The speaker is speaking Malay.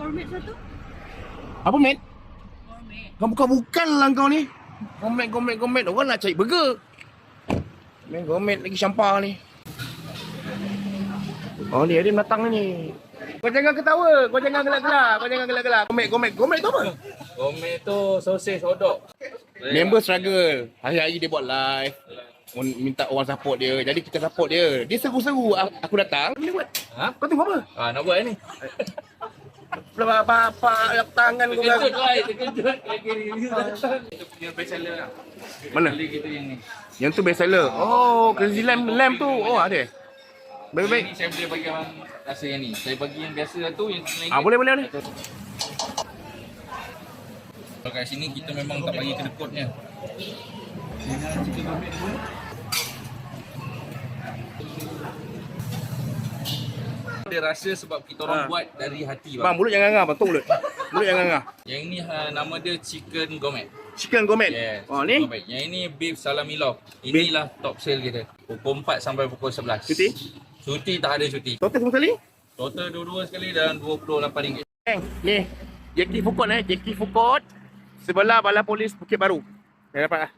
gourmet satu. Apa, Mat? Gourmet. Kau bukan lah kau ni. Gourmet. Orang nak cari burger. Main gourmet lagi sampah ni. Oh ni, Adim datang ni. Kau jangan ketawa. Kau jangan gelak-gelak. Gourmet tu apa? Gourmet tu sosis hotdog. Member struggle. Hari-hari dia buat live. Minta orang support dia. Jadi kita support dia. Dia seru-seru. Aku datang. Boleh buat. Ha? Kau tengok apa? Nak buat ni. Apa tangan kau bilang. Terkejut. Itu punya best seller lah. Mana? Kali kita yang ni. Yang tu best seller. Oh, Crazy Lamb tu. Oh, ada. Baik-baik. Yang ni saya boleh bagi orang rasa yang ni. Saya bagi yang biasa lah tu, yang RM9. Boleh. Kalau kat sini kita memang tak bagi kedekutnya. Ada rasa sebab kita orang buat dari hati. Bang, mulut jangan ngah. Betul mulut. Mulut jangan ngah. Yang ni nama dia chicken gourmet. Chicken gourmet. Yes. Oh, ni? Gourmet. Yang ini beef salami loaf. Inilah top sale kita. Pukul 4 sampai pukul 11. Cuti? Cuti tak ada cuti. Total semua sekali? Total dua-dua sekali dan RM28. Ni. Jackie Food Court. Jackie Food Court. Sebelah Balai Polis Bukit Baru. Saya dapat lah.